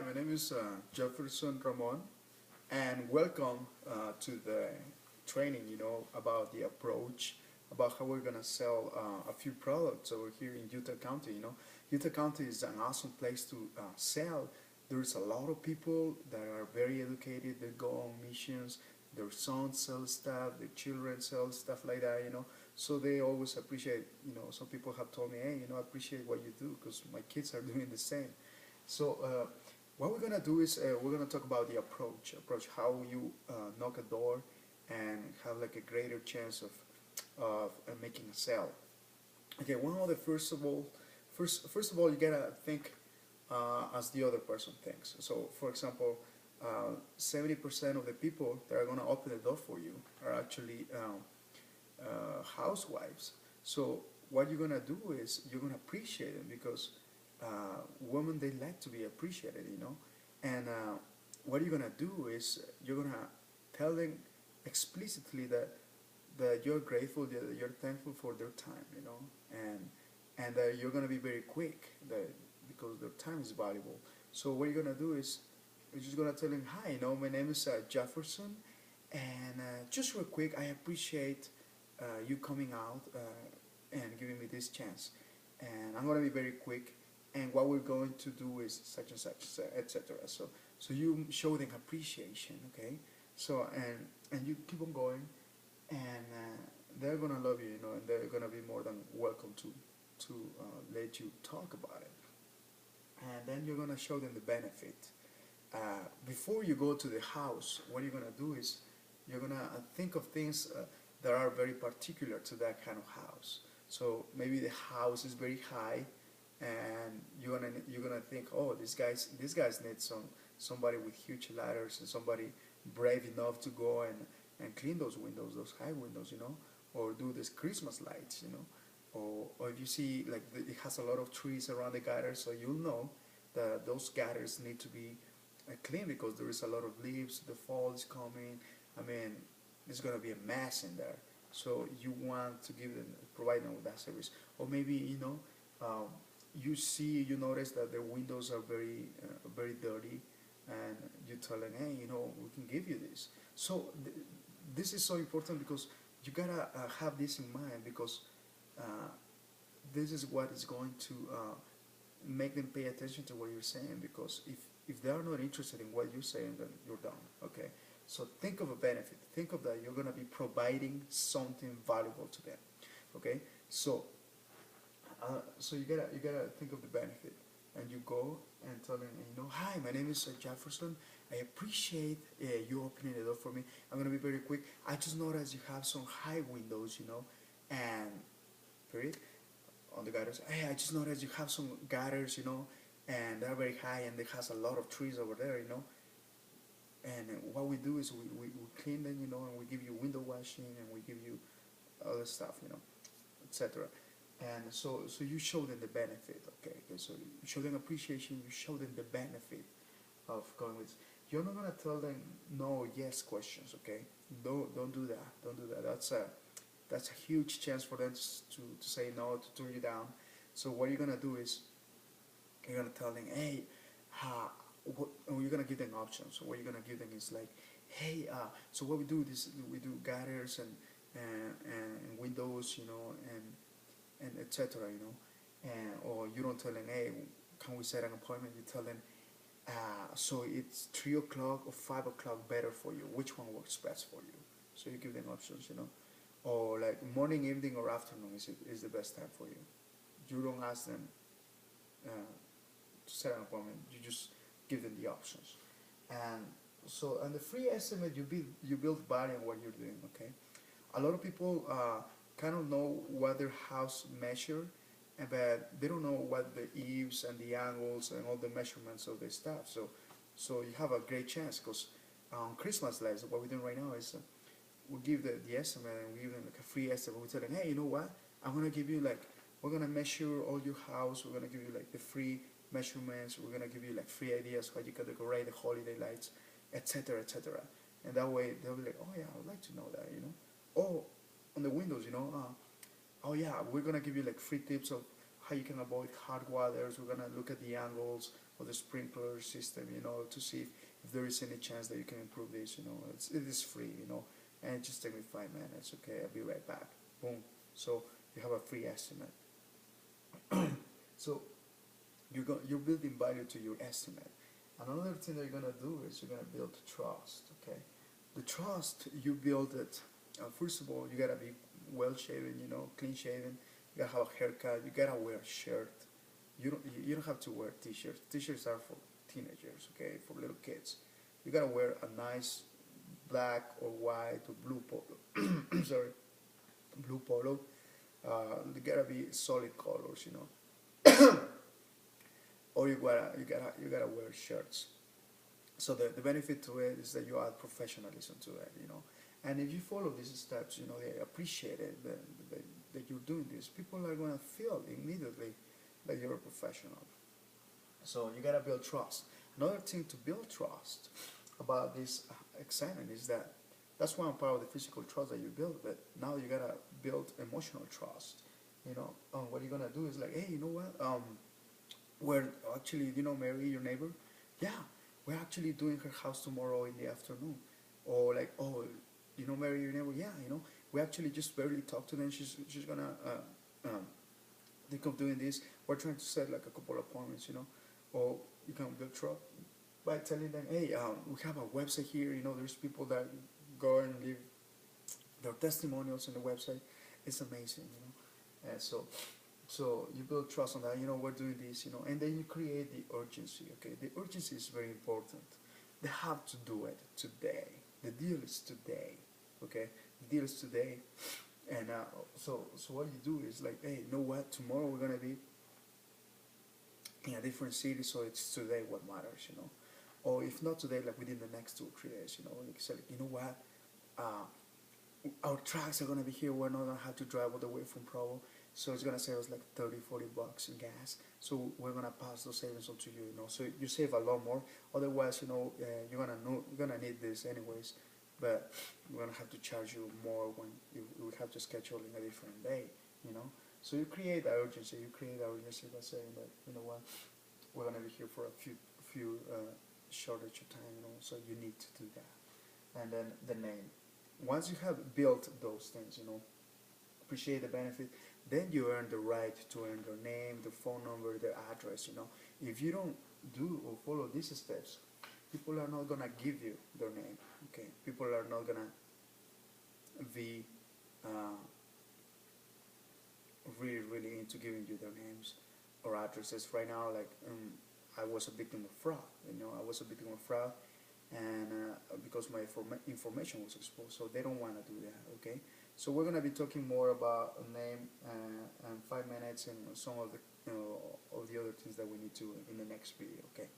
my name is Jefferson Ramon, and welcome to the training, about the approach, about how we're going to sell a few products over here in Utah County. Utah County is an awesome place to sell. There's a lot of people that are very educated, they go on missions, their sons sell stuff, their children sell stuff like that. So they always appreciate, some people have told me, hey, I appreciate what you do because my kids are doing the same. So what we're gonna do is we're gonna talk about the approach, how you knock a door and have like a greater chance of making a sale. Okay, one of the first of all, you gotta think as the other person thinks. So, for example, 70% of the people that are gonna open the door for you are actually housewives. So, what you're gonna do is you're gonna appreciate them because women they like to be appreciated. And what you're gonna do is you're gonna tell them explicitly that you're grateful, that you're thankful for their time, and that you're gonna be very quick, because their time is valuable. So what you're gonna do is you're just gonna tell them, hi, my name is Jefferson, and just real quick, I appreciate you coming out and giving me this chance, and I'm gonna be very quick. And what we're going to do is such and such, etc. So you show them appreciation, okay? So and you keep on going, and they're gonna love you, and they're gonna be more than welcome to let you talk about it. And then you're gonna show them the benefit. Before you go to the house, what you're gonna do is you're gonna think of things that are very particular to that kind of house. So maybe the house is very high, and you're gonna think, oh, these guys need somebody with huge ladders and somebody brave enough to go and clean those windows, those high windows, or do this Christmas lights, or if you see like it has a lot of trees around the gutters, so you'll know that those gutters need to be clean because there is a lot of leaves. The fall is coming. I mean, there's gonna be a mess in there. So you want to provide them with that service, or maybe um, you notice that the windows are very dirty, and you tell them, hey, we can give you this. So this is so important because you gotta have this in mind because uh, this is what is going to make them pay attention to what you're saying, because if they are not interested in what you're saying, then you're done. Okay, so think of a benefit. Think of that you're gonna be providing something valuable to them. Okay, so you gotta think of the benefit, and you go and tell them, hi, my name is Jefferson. I appreciate you opening the door for me. I'm gonna be very quick. I just noticed you have some high windows, and period on the gutters. Hey, I just noticed you have some gutters, and they're very high, and it has a lot of trees over there. And what we do is we clean them, and we give you window washing, and we give you other stuff, etc. And so you show them the benefit, okay? So you show them appreciation, you show them the benefit of going with. You're not gonna tell them no, yes questions, okay? Don't do that. Don't do that. That's a huge chance for them to say no, to turn you down. So what you're gonna do is you're gonna tell them, hey, you're gonna give them options. So what you're gonna give them is like, hey, so what we do is we do gutters and windows, and etc. And or you don't tell them, hey, can we set an appointment? You tell them, so it's 3 o'clock or 5 o'clock better for you. Which one works best for you? So you give them options. Or like morning, evening, or afternoon is the best time for you. You don't ask them to set an appointment. You just give them the options. And the free estimate, you build value on what you're doing. Okay, a lot of people kind of know what their house measure, but they don't know what the eaves and the angles and all the measurements of the stuff. So you have a great chance because on Christmas lights, what we're doing right now is we give the estimate, and we give them like a free estimate. We tell them, hey, you know what? I'm gonna give you we're gonna measure all your house. We're gonna give you like the free measurements. We're gonna give you like free ideas how you can decorate the holiday lights, etc., etc. And that way they'll be like, oh yeah, I would like to know that. Oh, on the windows, oh yeah, we're gonna give you like free tips of how you can avoid hot waters. We're gonna look at the angles of the sprinkler system, to see if there is any chance that you can improve this. It is free, and it just take me 5 minutes. Okay, I'll be right back. Boom. So you have a free estimate. So you're building value to your estimate. Another thing that you're gonna do is you're gonna build trust. Okay, the trust you build it. First of all, you gotta be well shaven, clean shaven. You gotta have a haircut. You gotta wear a shirt. You don't have to wear t-shirts. T-shirts are for teenagers. Okay, for little kids. You gotta wear a nice black or white or blue polo. Sorry, blue polo. They gotta be solid colors, or you gotta wear shirts. So the benefit to it is that you add professionalism to it. And if you follow these steps, they appreciate it that you're doing this. People are gonna feel immediately that you're a professional. So you gotta build trust. Another thing to build trust about this excitement is that that's one part of the physical trust that you build, but now you gotta build emotional trust. What you're gonna do is like, hey, you know what? We're actually, Mary, your neighbor, yeah, we're actually doing her house tomorrow in the afternoon. Or like, oh, Mary, your neighbor, yeah, we actually just barely talked to them. She's gonna think of doing this. We're trying to set like a couple of appointments, or you can build trust by telling them, hey, we have a website here. There's people that go and leave their testimonials on the website. It's amazing, and so you build trust on that. We're doing this, and then you create the urgency. Okay, the urgency is very important. They have to do it today. The deal is today. Okay, the deal is today, and so what you do is like, hey, you know what? Tomorrow we're gonna be in a different city, so it's today what matters. Or if not today, like within the next 2 or 3 days. Like say, you know what? Our trucks are gonna be here. We're not gonna have to drive all the way from Provo, so it's gonna save us like $30-40 in gas. So we're gonna pass those savings on to you. So you save a lot more. Otherwise, you're gonna need this anyways, but we're gonna have to charge you more when we have to schedule in a different day. So you create that urgency. You create that urgency by saying that, you know what, we're gonna be here for a few shortage of time. So you need to do that, and then the name. Once you have built those things, appreciate the benefit, then you earn the right to earn their name, their phone number, their address. If you don't do or follow these steps, people are not gonna give you their name. Okay, people are not gonna be really into giving you their names or addresses. Right now, like I was a victim of fraud. I was a victim of fraud, and because my information was exposed, so they don't want to do that. Okay, so we're gonna be talking more about a name and 5 minutes and some of the of the other things that we need to in the next video. Okay.